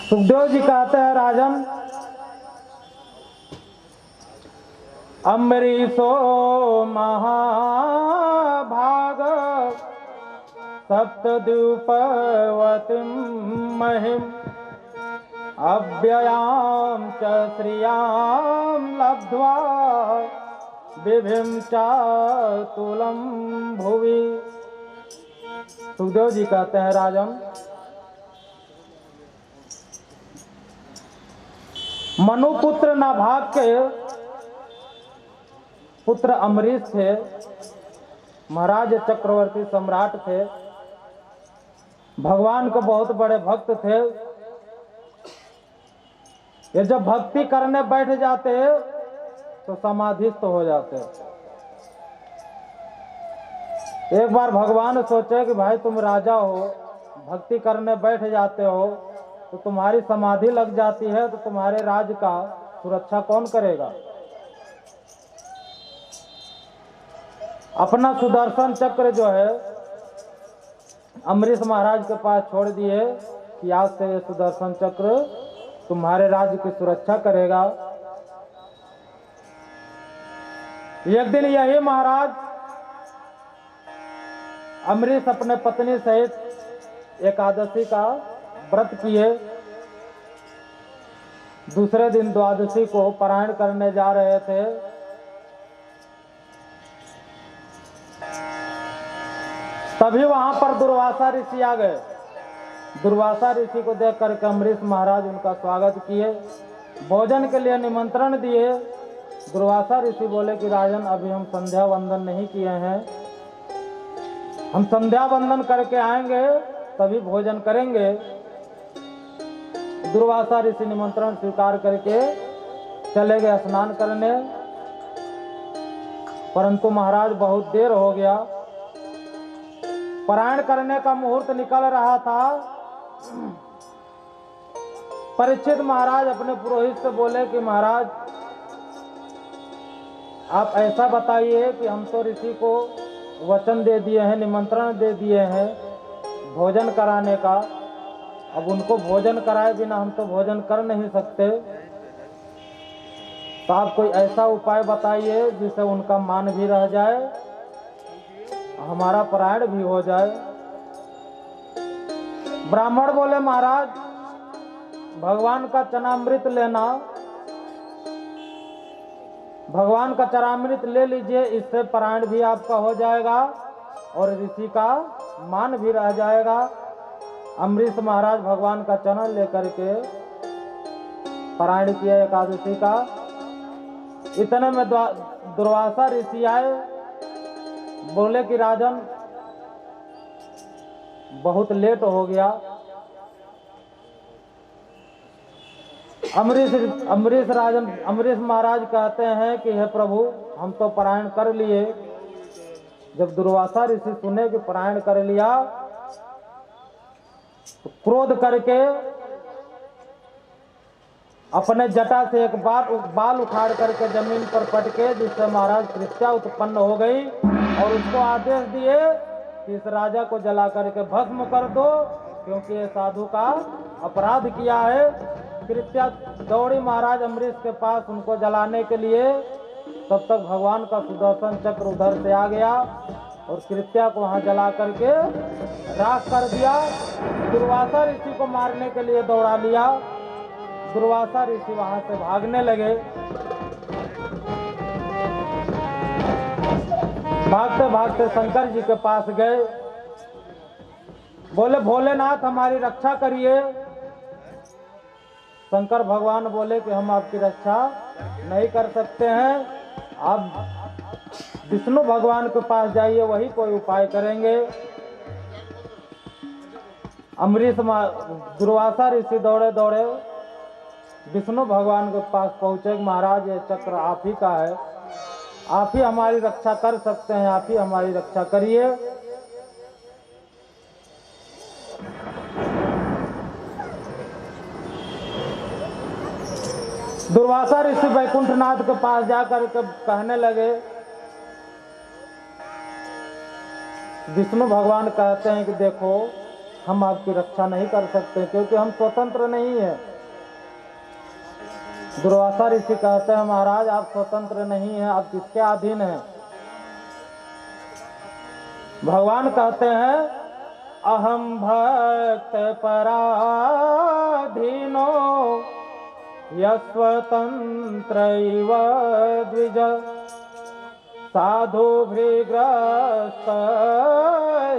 सुखदेव जी कहते हैं, राजन अम्बरीशो महाभाग सप्तद्वीपवतीं महिम अव्ययां च श्रियां लब्ध्वा विभिं चातुलं भुवि। सुखदेव जी कहते हैं, राजन मनुपुत्र नाभाग के पुत्र अम्बरीश थे। महाराज चक्रवर्ती सम्राट थे, भगवान के बहुत बड़े भक्त थे। ये जब भक्ति करने बैठ जाते तो समाधिस्थ हो जाते। एक बार भगवान सोचे कि भाई तुम राजा हो, भक्ति करने बैठ जाते हो तो तुम्हारी समाधि लग जाती है, तो तुम्हारे राज का सुरक्षा कौन करेगा। अपना सुदर्शन चक्र जो है अम्बरीश महाराज के पास छोड़ दिए कि आज से ये सुदर्शन चक्र तुम्हारे राज्य की सुरक्षा करेगा। एक दिन यही महाराज अम्बरीश अपने पत्नी सहित एकादशी का व्रत किए। दूसरे दिन द्वादशी को पारायण करने जा रहे थे। तभी वहां पर दुर्वासा ऋषि आ गए। दुर्वासा ऋषि को देख करके अम्बरीश महाराज उनका स्वागत किए, भोजन के लिए निमंत्रण दिए। दुर्वासा ऋषि बोले कि राजन अभी हम संध्या वंदन नहीं किए हैं, हम संध्या वंदन करके आएंगे तभी भोजन करेंगे। दुर्वासा ऋषि निमंत्रण स्वीकार करके चले गए स्नान करने। परंतु महाराज बहुत देर हो गया, पारायण करने का मुहूर्त निकल रहा था। परीक्षित महाराज अपने पुरोहित से बोले कि महाराज आप ऐसा बताइए कि हम तो ऋषि को वचन दे दिए हैं, निमंत्रण दे दिए हैं भोजन कराने का, अब उनको भोजन कराए बिना हम तो भोजन कर नहीं सकते, तो आप कोई ऐसा उपाय बताइए जिससे उनका मान भी रह जाए, हमारा पारायण भी हो जाए। ब्राह्मण बोले महाराज भगवान का चरणामृत लेना, भगवान का चरणामृत ले लीजिए, इससे पारायण भी आपका हो जाएगा और ऋषि का मान भी रह जाएगा। अम्बरीश महाराज भगवान का चरण लेकर के पारायण किया एकादशी का। इतने में दुर्वासा ऋषि आए, बोले कि राजन बहुत लेट हो गया। अम्बरीश महाराज कहते हैं कि हे प्रभु हम तो पारायण कर लिए। जब दुर्वासा ऋषि सुने कि पारायण कर लिया तो क्रोध करके अपने जटा से एक बाल उखाड़ करके जमीन पर पटके, जिससे महाराज तृष्णा उत्पन्न हो गई और उसको आदेश दिए कि इस राजा को जला करके भस्म कर दो, क्योंकि ये साधु का अपराध किया है। कृत्या दौड़ी महाराज अम्बरीश के पास उनको जलाने के लिए। तब तक भगवान का सुदर्शन चक्र उधर से आ गया और कृत्या को वहां जला करके राख कर दिया। दुर्वासा ऋषि को मारने के लिए दौड़ा लिया। दुर्वासा ऋषि वहां से भागने लगे। भागते भागते शंकर जी के पास गए, बोले भोलेनाथ हमारी रक्षा करिए। शंकर भगवान बोले कि हम आपकी रक्षा नहीं कर सकते हैं, आप विष्णु भगवान के पास जाइए, वही कोई उपाय करेंगे। दुर्वासा ऋषि दौड़े दौड़े विष्णु भगवान के पास पहुंचे। महाराज ये चक्र आप ही का है, आप ही हमारी रक्षा कर सकते हैं, आप ही हमारी रक्षा करिए। दुर्वासा ऋषि वैकुंठनाथ के पास जाकर के कहने लगे, विष्णु भगवान कहते हैं कि देखो हम आपकी रक्षा नहीं कर सकते, क्योंकि हम स्वतंत्र नहीं है। दुर्वासा ऋषि कहते हैं महाराज आप स्वतंत्र नहीं हैं, आप किसके अधीन हैं? भगवान कहते हैं अहम भक्त पराधीनो यस्वतंत्र इव द्विज साधु भृग्रस्त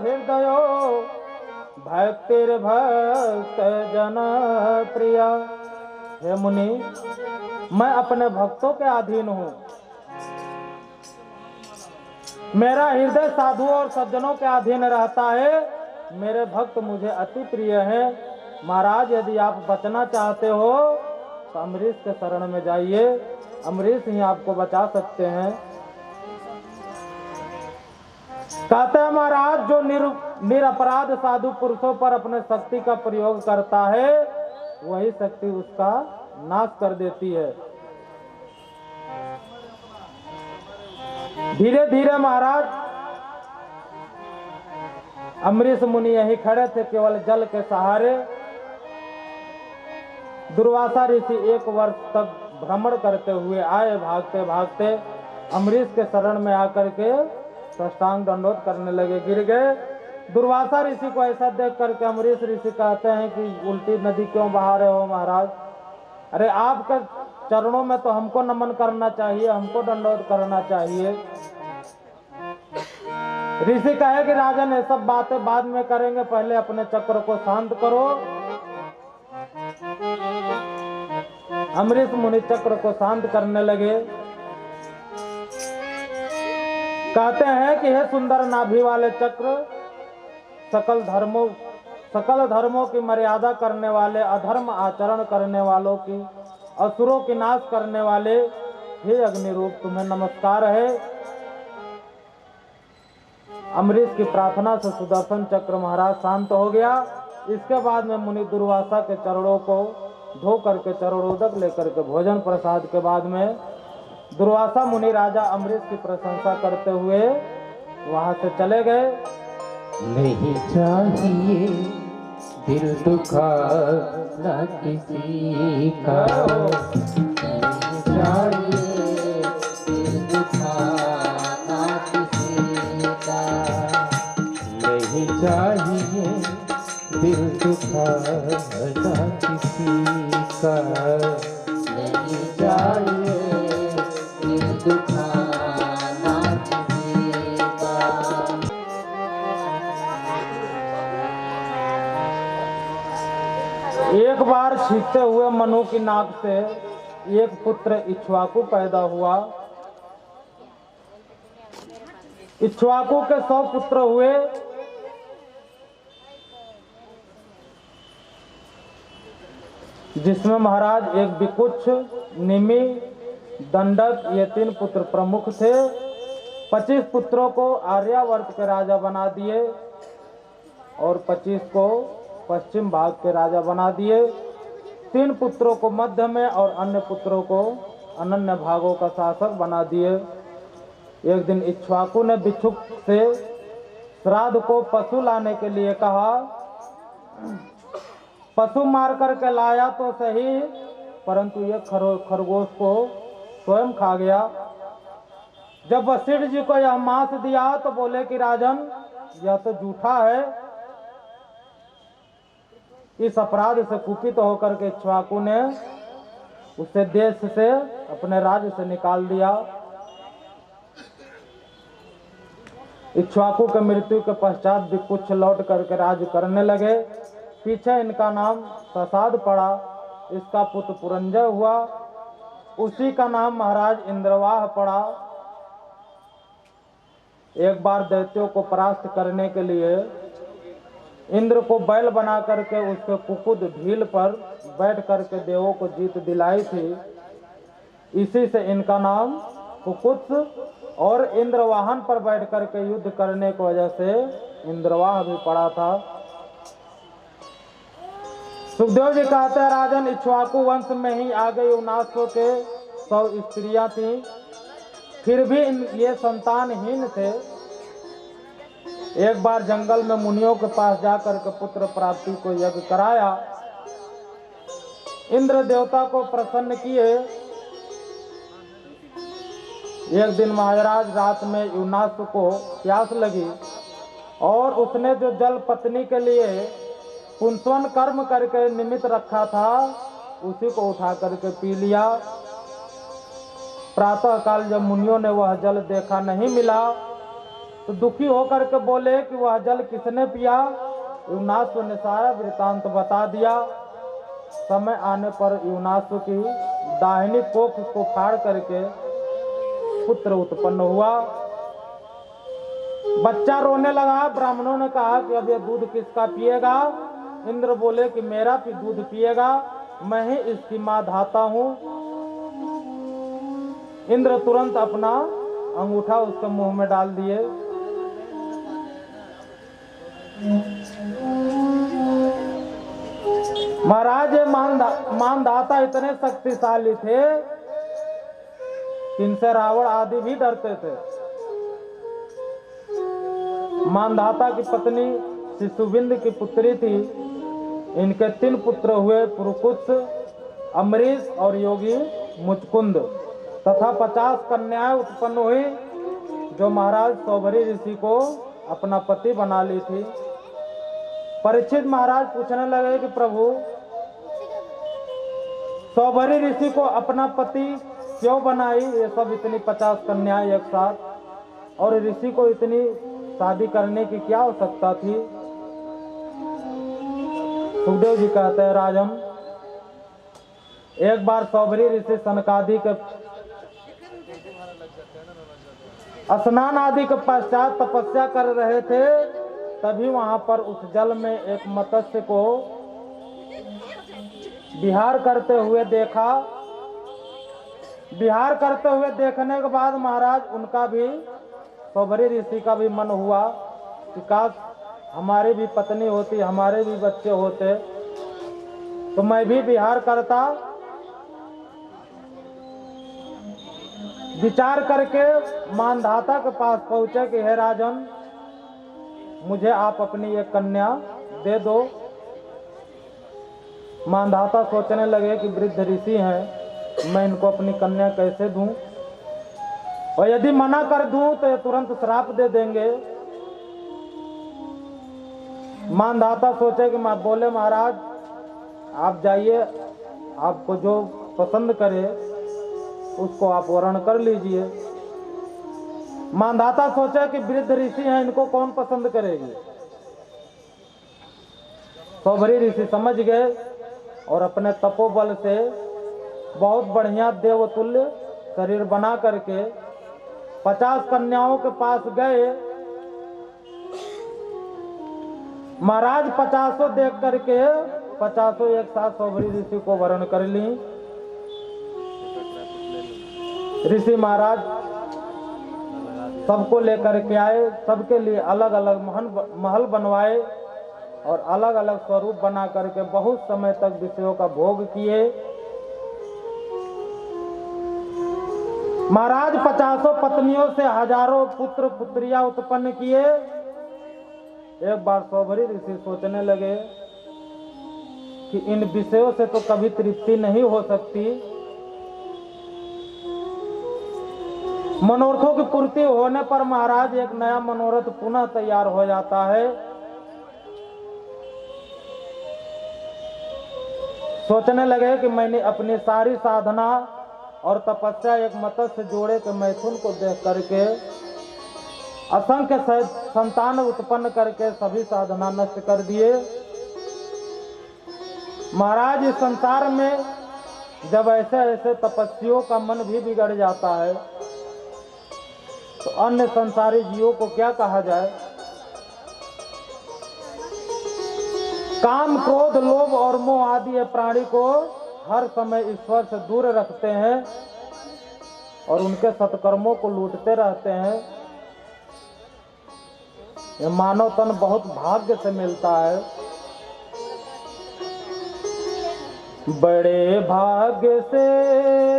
हृदयो भक्तिर्भक्त जन प्रिय। हे मुनि, मैं अपने भक्तों के अधीन हूँ। मेरा हृदय साधुओं और सज्जनों के अधीन रहता है। मेरे भक्त मुझे अति प्रिय हैं। महाराज यदि आप बचना चाहते हो तो अम्बरीश के शरण में जाइए, अम्बरीश ही आपको बचा सकते हैं। कहते हैं महाराज जो निरपराध साधु पुरुषों पर अपने शक्ति का प्रयोग करता है वही शक्ति उसका नाश कर देती है। धीरे धीरे महाराज अम्बरीश मुनि यहीं खड़े थे केवल जल के सहारे। दुर्वासा ऋषि 1 वर्ष तक भ्रमण करते हुए आए, भागते भागते अम्बरीश के शरण में आकर के साष्टांग दंडोत करने लगे, गिर गए। दुर्वासा ऋषि को ऐसा देख करके अम्बरीश ऋषि कहते हैं कि उल्टी नदी क्यों बहा रहे हो महाराज? अरे आपके चरणों में तो हमको नमन करना चाहिए, हमको दंडोत करना चाहिए। ऋषि कहे कि राजन ये सब बातें बाद में करेंगे, पहले अपने चक्र को शांत करो। अम्बरीश मुनि चक्र को शांत करने लगे। कहते हैं कि हे सुंदर नाभि वाले चक्र, सकल धर्मों की मर्यादा करने वाले, अधर्म आचरण करने वालों की, असुरों की नाश करने वाले, हे अग्निरूप तुम्हें नमस्कार है। अम्बरीश की प्रार्थना से सुदर्शन चक्र महाराज शांत हो गया। इसके बाद में मुनि दुर्वासा के चरणों को धो करके चरणोदक लेकर के भोजन प्रसाद के बाद में दुर्वासा मुनि राजा अम्बरीश की प्रशंसा करते हुए वहां से चले गए। नहीं चाहिए दिल दुखा न किसी का, नहीं चाहिए दिल दुखा न किसी का, नहीं चाहिए दिल दुखा न किसी का, नहीं चाहिए दिल दुखा न किसी का। एक बार छींकते हुए मनु की नाक से एक पुत्र इक्ष्वाकु पैदा हुआ। इक्ष्वाकु के 100 पुत्र हुए। जिसमें महाराज एक विकुच्छ, निमि, दंडक ये 3 पुत्र प्रमुख थे। 25 पुत्रों को आर्यावर्त के राजा बना दिए और 25 को पश्चिम भाग के राजा बना दिए। 3 पुत्रों को मध्य में और अन्य पुत्रों को अनन्य भागों का शासक बना दिए। एक दिन इक्ष्वाकु ने भिक्षुक से श्राद्ध को पशु लाने के लिए कहा। पशु मार करके लाया तो सही, परंतु ये खरगोश को स्वयं खा गया। जब वशिष्ठ जी को यह मांस दिया तो बोले कि राजन यह तो झूठा है। इस अपराध से कुपित होकर के इक्ष्वाकु ने उसे देश से, अपने राज्य से निकाल दिया। इक्ष्वाकु के मृत्यु के पश्चात भी कुछ लौट करके राज्य करने लगे। पीछे इनका नाम ससाद पड़ा। इसका पुत्र पुरंजय हुआ, उसी का नाम महाराज इंद्रवाह पड़ा। एक बार दैत्यों को परास्त करने के लिए इंद्र को बैल बना करके उसके कुकुद ढील पर बैठ करके देवों को जीत दिलाई थी। इसी से इनका नाम कुकुत्स, और इंद्रवाहन पर बैठ करके युद्ध करने की वजह से इंद्रवाह भी पड़ा था। सुखदेव जी कहते हैं राजन इक्ष्वाकु वंश में ही आ गई 1900 के 100 स्त्रियां थी, फिर भी ये संतानहीन थे। एक बार जंगल में मुनियों के पास जाकर के पुत्र प्राप्ति को यज्ञ कराया। इंद्र देवता को प्रसन्न किए। एक दिन महाराज रात में यूनास को प्यास लगी और उसने जो जल पत्नी के लिए पुंसवन कर्म करके निमित्त रखा था उसी को उठा करके पी लिया। प्रातः काल जब मुनियों ने वह जल देखा नहीं मिला तो दुखी होकर के बोले कि वह जल किसने पिया। यूनास ने सारा वृतांत बता दिया। समय आने पर यूनास की दाहिनी कोख को फाड़ करके पुत्र उत्पन्न हुआ। बच्चा रोने लगा। ब्राह्मणों ने कहा कि अब यह दूध किसका पिएगा। इंद्र बोले कि मेरा भी दूध पिएगा, मैं ही इसकी मां धाता हूं। इंद्र तुरंत अपना अंगूठा उसके मुंह में डाल दिए। महाराज मानधाता इतने शक्तिशाली थे कि इनसे रावण आदि भी डरते थे। मानधाता की पत्नी शिशुबिंद की पुत्री थी। इनके 3 पुत्र हुए, पुरुकुत्स, अमरीश और योगी मुचकुंद तथा 50 कन्याएं उत्पन्न हुई जो महाराज सौभरी ऋषि को अपना पति बना ली थी। परीक्षित महाराज पूछने लगे कि प्रभु सौभरी ऋषि को अपना पति क्यों बनाई ये सब इतनी 50 कन्याएं एक साथ, और ऋषि को इतनी शादी करने की क्या आवश्यकता थी। सुखदेव जी कहते हैं राजन, एक बार सौभरी ऋषि सनकादि के स्नान आदि के पश्चात तपस्या कर रहे थे। तभी वहां पर उस जल में एक मत्स्य को विहार करते हुए देखा। विहार करते हुए देखने के बाद महाराज उनका भी सौभरी ऋषि का भी मन हुआ कि काश हमारी भी पत्नी होती, हमारे भी बच्चे होते तो मैं भी विहार करता। विचार करके मानधाता के पास पहुंचे कि हे राजन, मुझे आप अपनी एक कन्या दे दो। मानधाता सोचने लगे कि वृद्ध ऋषि हैं, मैं इनको अपनी कन्या कैसे दूं, और यदि मना कर दूं तो ये तुरंत श्राप दे देंगे। मानधाता सोचे कि बोले महाराज आप जाइए, आपको जो पसंद करे उसको आप वर्ण कर लीजिए। मानधाता सोचा कि वृद्ध ऋषि हैं, इनको कौन पसंद करेगी। सौभरी ऋषि समझ गए और अपने तपोबल से बहुत बढ़िया देवतुल्य शरीर बना करके 50 कन्याओं के पास गए। महाराज 50 देख करके 50 एक साथ सौभरी ऋषि को वर्ण कर ली। ऋषि महाराज सबको लेकर के आए, सबके लिए अलग अलग महल बनवाए और अलग अलग स्वरूप बना करके बहुत समय तक विषयों का भोग किए। महाराज 50 पत्नियों से हजारों पुत्र पुत्रियां उत्पन्न किए। एक बार सौभरी ऋषि सोचने लगे कि इन विषयों से तो कभी तृप्ति नहीं हो सकती। मनोरथों की पूर्ति होने पर महाराज एक नया मनोरथ पुनः तैयार हो जाता है। सोचने लगे कि मैंने अपनी सारी साधना और तपस्या एक मत्स्य जोड़े के मैथुन को देख करके असंख्य संतान उत्पन्न करके सभी साधना नष्ट कर दिए। महाराज इस संसार में जब ऐसे ऐसे तपस्वियों का मन भी बिगड़ जाता है तो अन्य संसारी जीवों को क्या कहा जाए। काम, क्रोध, लोभ और मोह आदि ये प्राणी को हर समय ईश्वर से दूर रखते हैं और उनके सत्कर्मों को लूटते रहते हैं। ये मानव तन बहुत भाग्य से मिलता है। बड़े भाग्य से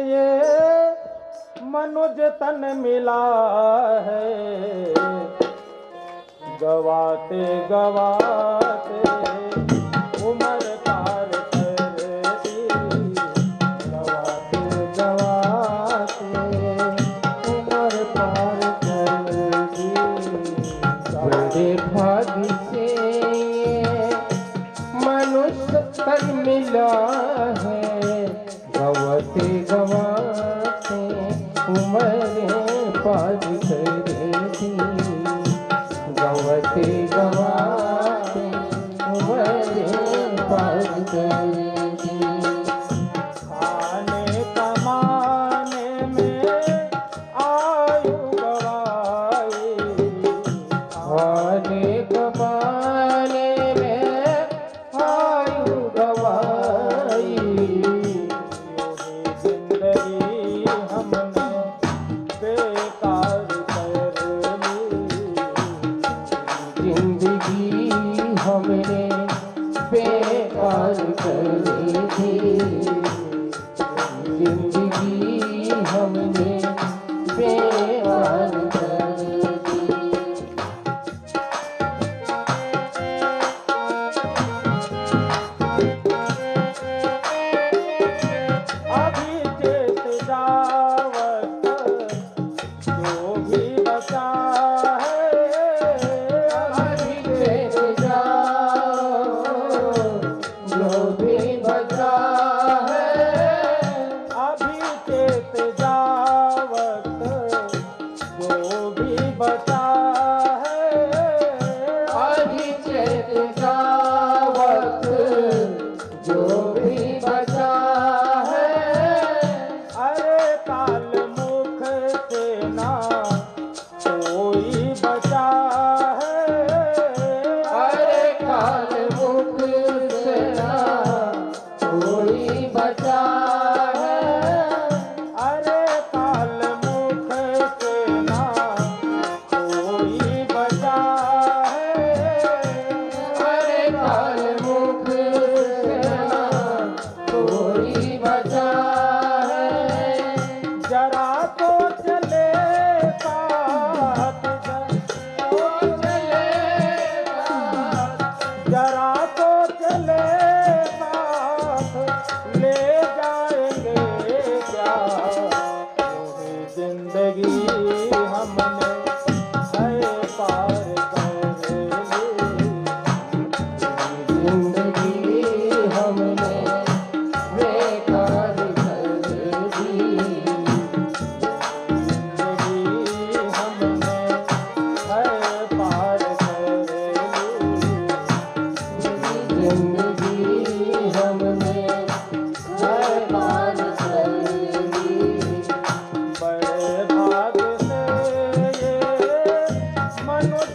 ये मनुज तन मिला है, गवाते गवाते उम्र पार कर दी, गवाते गवाते उम्र पार कर दी। बड़े भाग्य से मनुष्य तन मिला है, गवाते गवाते उम्र पार कर दी, गवाते गवाते उम्र पार कर दी। खाने कमाने में आयु गवाई, खाने कमाने में आयु गवाई, जिंदगी हमने बेकार कर ली, जिंदगी हमने बेकार कर ली थी, जिंदगी हमने बेकार कर दी। अभी चेत जावत जो भी बचा है, अभी चेत जाओ जो भी बचा है, अभी चेत जावत जो भी बचा है, अभी चेत जावत जो भी बचा है, अरे काल मुख से ना कोई बचा है, अरे काल मुख से ना कोई बचा है, अरे काल मुख से ना कोई बचा है, अरे काल मुख से ना कोई बचा है। जरा तो चले साथ, जरा तो चले साथ, ले जाएंगे क्या पूरी जिंदगी हमने है पार कर ली, जिंदगी हमने बेकार कर दी, जिंदगी हमने है पार कर ली, जिंदगी हमने बेकार कर दी। बड़े भाग से ये मनुष्य